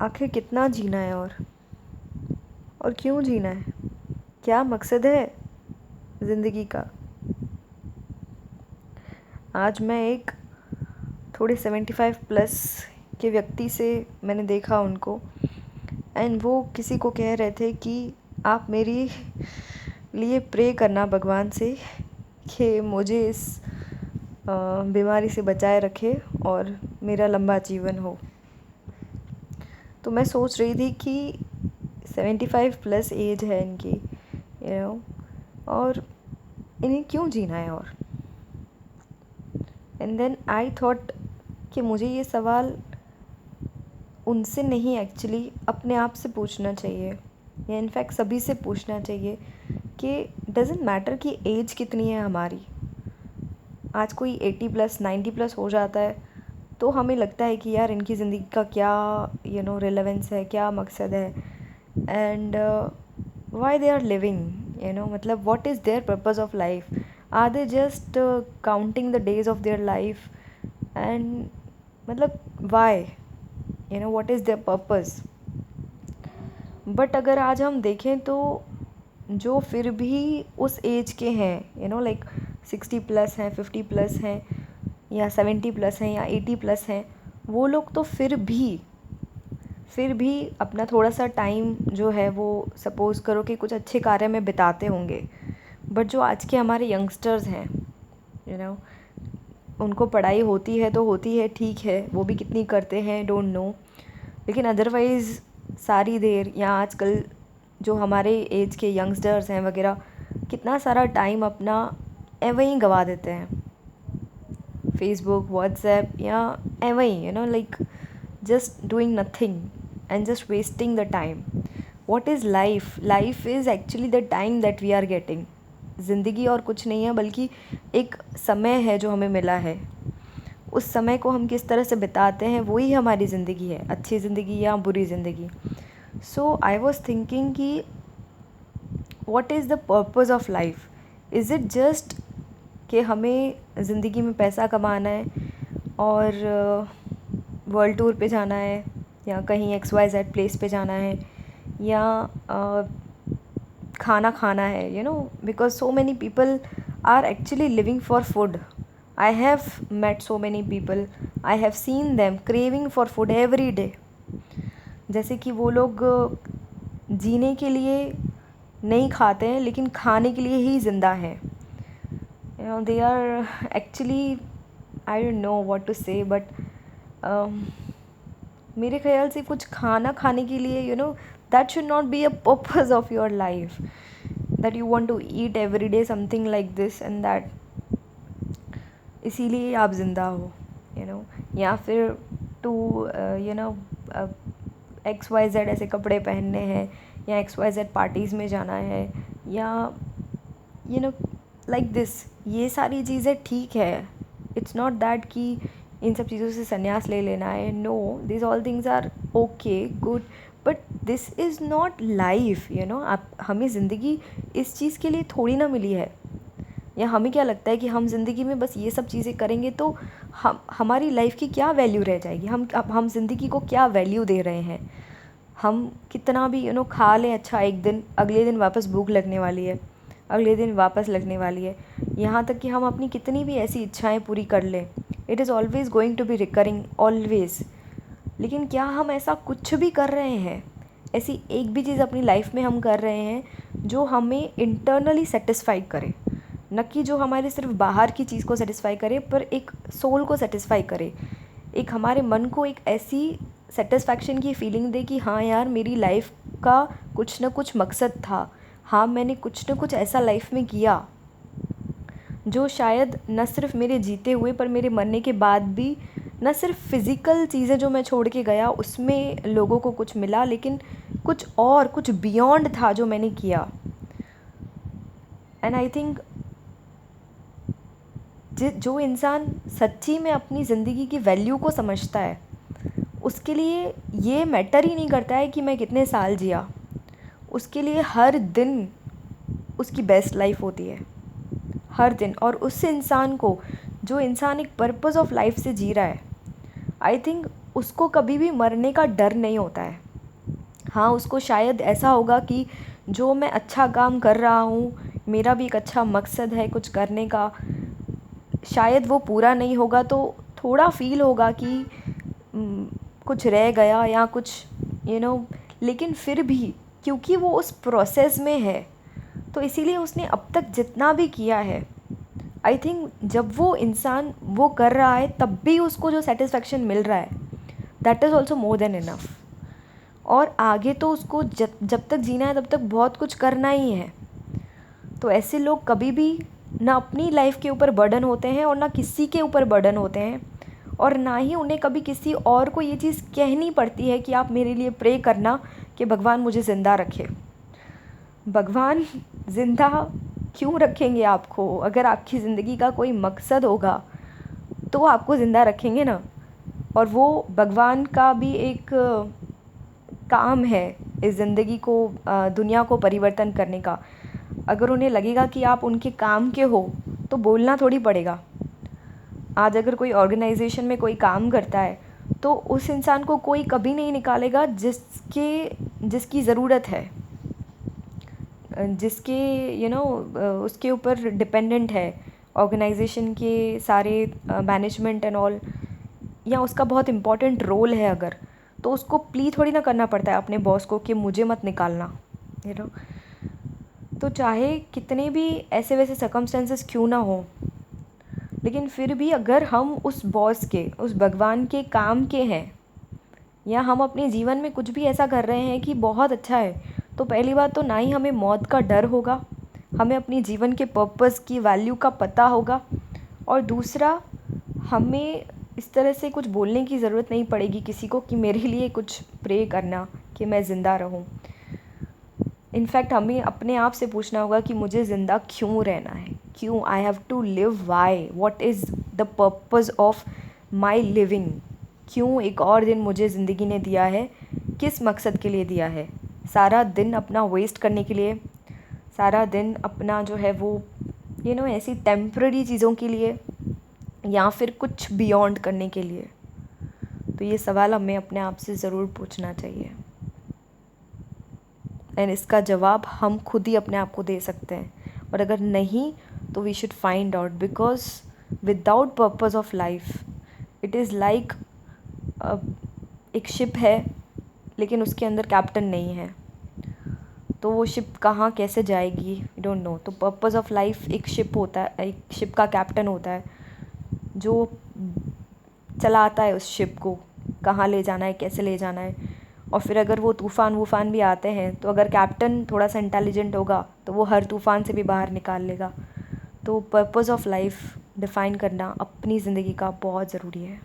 आखिर कितना जीना है और क्यों जीना है? क्या मकसद है ज़िंदगी का? आज मैं एक थोड़े 75 प्लस के व्यक्ति से मैंने देखा उनको, एंड वो किसी को कह रहे थे कि आप मेरी लिए प्रे करना भगवान से कि मुझे इस बीमारी से बचाए रखे और मेरा लंबा जीवन हो। तो मैं सोच रही थी कि 75 प्लस एज है इनकी, और इन्हें क्यों जीना है? और एंड देन आई थॉट कि मुझे ये सवाल उनसे नहीं, एक्चुअली अपने आप से पूछना चाहिए, या इनफैक्ट सभी से पूछना चाहिए कि डजेंट मैटर कि एज कितनी है हमारी। आज कोई 80 प्लस 90 प्लस हो जाता है तो हमें लगता है कि यार इनकी ज़िंदगी का क्या रिलेवेंस है, क्या मकसद है, and why they are living, मतलब what is their purpose of life? Are they just counting the days of their life? And मतलब why, what is their purpose? But अगर आज हम देखें तो जो फिर भी उस एज के हैं, लाइक 60 प्लस हैं, 50 प्लस हैं, या 70 प्लस हैं, या 80 प्लस हैं, वो लोग तो फिर भी अपना थोड़ा सा टाइम जो है वो सपोज़ करो कि कुछ अच्छे कार्य में बिताते होंगे। बट जो आज के हमारे यंगस्टर्स हैं, उनको पढ़ाई होती है तो होती है, ठीक है, वो भी कितनी करते हैं डोंट नो, लेकिन अदरवाइज़ सारी देर, या आजकल जो हमारे एज के यंगस्टर्स हैं वगैरह, कितना सारा टाइम अपना वहीं गंवा देते हैं, फेसबुक, व्हाट्सएप, या वहीं like just doing nothing and just wasting the time. What is life? Life is actually the time that we are getting. ज़िंदगी और कुछ नहीं है, बल्कि एक समय है जो हमें मिला है। उस समय को हम किस तरह से बिताते हैं वही हमारी ज़िंदगी है, अच्छी ज़िंदगी या बुरी ज़िंदगी। सो आई वॉज थिंकिंग कि what is the purpose of life? Is it just कि हमें ज़िंदगी में पैसा कमाना है और वर्ल्ड टूर पे जाना है, या कहीं XYZ प्लेस पे जाना है, या खाना खाना है, because so many people are actually living for food. I have met so many people, I have seen them craving for food every day. जैसे कि वो लोग जीने के लिए नहीं खाते हैं, लेकिन खाने के लिए ही ज़िंदा है. They are actually, I don't know what to say, but मेरे ख्याल से कुछ खाना खाने के लिए that should not be a purpose of your life, that you want to eat every day something like this and that, इसीलिए आप ज़िंदा हो, या फिर टू XYZ ऐसे कपड़े पहनने हैं, या XYZ पार्टीज़ में जाना है, या लाइक दिस. ये सारी चीज़ें ठीक है, इट्स नॉट दैट कि इन सब चीज़ों से संन्यास ले लेना है. No, this all things are okay, good, but this is not life. आप, हमें ज़िंदगी इस चीज़ के लिए थोड़ी ना मिली है. या हमें क्या लगता है कि हम ज़िंदगी में बस ये सब चीज़ें करेंगे तो हमारी लाइफ की क्या वैल्यू रह जाएगी? हम ज़िंदगी को क्या वैल्यू दे रहे हैं? हम कितना भी खा लें, अच्छा, एक दिन, अगले दिन वापस भूख लगने वाली है, अगले दिन वापस लगने वाली है. यहाँ तक कि हम अपनी कितनी भी ऐसी इच्छाएं पूरी कर लें, it is always going to be recurring, always. लेकिन क्या हम ऐसा कुछ भी कर रहे हैं? ऐसी एक भी चीज़ अपनी लाइफ में हम कर रहे हैं जो हमें इंटरनली सेटिस्फाई करे? न कि जो हमारे सिर्फ बाहर की चीज़ को सेटिस्फाई करे, पर एक सोल को सेटिस्फाई करे, एक हमारे मन को एक ऐसी सेटिस्फैक्शन की फीलिंग दे कि हाँ यार, मेरी लाइफ का कुछ ना कुछ मकसद था, हाँ मैंने कुछ ना कुछ ऐसा लाइफ में किया जो शायद न सिर्फ मेरे जीते हुए पर मेरे मरने के बाद भी, न सिर्फ फिज़िकल चीज़ें जो मैं छोड़ के गया उसमें लोगों को कुछ मिला, लेकिन कुछ और, कुछ बियॉन्ड था जो मैंने किया. एंड आई थिंक जो इंसान सच्ची में अपनी ज़िंदगी की वैल्यू को समझता है, उसके लिए ये मैटर ही नहीं करता है कि मैं कितने साल जिया. उसके लिए हर दिन उसकी बेस्ट लाइफ होती है, हर दिन. और उस इंसान को, जो इंसान एक पर्पस ऑफ लाइफ से जी रहा है, आई थिंक उसको कभी भी मरने का डर नहीं होता है। हाँ, उसको शायद ऐसा होगा कि जो मैं अच्छा काम कर रहा हूँ, मेरा भी एक अच्छा मकसद है कुछ करने का, शायद वो पूरा नहीं होगा तो थोड़ा फ़ील होगा कि कुछ रह गया या कुछ लेकिन फिर भी क्योंकि वो उस प्रोसेस में है, तो इसीलिए उसने अब तक जितना भी किया है, आई थिंक जब वो इंसान वो कर रहा है तब भी उसको जो सेटिस्फेक्शन मिल रहा है, that is also more than enough. और आगे तो उसको जब तक जीना है तब तक बहुत कुछ करना ही है। तो ऐसे लोग कभी भी ना अपनी लाइफ के ऊपर बर्डन होते हैं और ना किसी के ऊपर बर्डन होते हैं, और ना ही उन्हें कभी किसी और को ये चीज़ कहनी पड़ती है कि आप मेरे लिए प्रे करना कि भगवान मुझे ज़िंदा रखे। भगवान ज़िंदा क्यों रखेंगे आपको? अगर आपकी ज़िंदगी का कोई मकसद होगा तो वो आपको ज़िंदा रखेंगे ना। और वो भगवान का भी एक काम है इस ज़िंदगी को, दुनिया को परिवर्तन करने का। अगर उन्हें लगेगा कि आप उनके काम के हो तो बोलना थोड़ी पड़ेगा। आज अगर कोई ऑर्गेनाइजेशन में कोई काम करता है तो उस इंसान को कोई कभी नहीं निकालेगा जिसकी ज़रूरत है, जिसके उसके ऊपर डिपेंडेंट है ऑर्गेनाइजेशन के सारे मैनेजमेंट एंड ऑल, या उसका बहुत इम्पोर्टेंट रोल है अगर, तो उसको प्ली थोड़ी ना करना पड़ता है अपने बॉस को कि मुझे मत निकालना। तो चाहे कितने भी ऐसे वैसे सर्कमस्टेंसेस क्यों ना हो, लेकिन फिर भी अगर हम उस बॉस के, उस भगवान के काम के हैं, या हम अपने जीवन में कुछ भी ऐसा कर रहे हैं कि बहुत अच्छा है, तो पहली बात तो ना ही हमें मौत का डर होगा, हमें अपने जीवन के पर्पस की वैल्यू का पता होगा, और दूसरा हमें इस तरह से कुछ बोलने की ज़रूरत नहीं पड़ेगी किसी को कि मेरे लिए कुछ प्रे करना कि मैं ज़िंदा रहूं। इनफैक्ट हमें अपने आप से पूछना होगा कि मुझे ज़िंदा क्यों रहना है, क्यों, I have to live, why, what is the purpose of my living, क्यों एक और दिन मुझे ज़िंदगी ने दिया है, किस मकसद के लिए दिया है? सारा दिन अपना वेस्ट करने के लिए, सारा दिन अपना जो है वो ऐसी टेम्प्ररी चीज़ों के लिए, या फिर कुछ बियॉन्ड करने के लिए? तो ये सवाल हमें अपने आप से ज़रूर पूछना चाहिए, एंड इसका जवाब हम खुद ही अपने आप को दे सकते हैं। और अगर नहीं तो we should find out, because without purpose of life it is like एक शिप है लेकिन उसके अंदर कैप्टन नहीं है, तो वो शिप कहाँ कैसे जाएगी, वी डोंट नो। तो पर्पस ऑफ लाइफ एक शिप होता है, एक शिप का कैप्टन होता है जो चलाता है उस शिप को, कहाँ ले जाना है, कैसे ले जाना है। और फिर अगर वो तूफ़ान वूफ़ान भी आते हैं तो अगर कैप्टन थोड़ा सा इंटेलिजेंट होगा तो वो हर तूफ़ान से भी बाहर निकाल लेगा। तो पर्पस ऑफ लाइफ डिफ़ाइन करना अपनी ज़िंदगी का बहुत ज़रूरी है।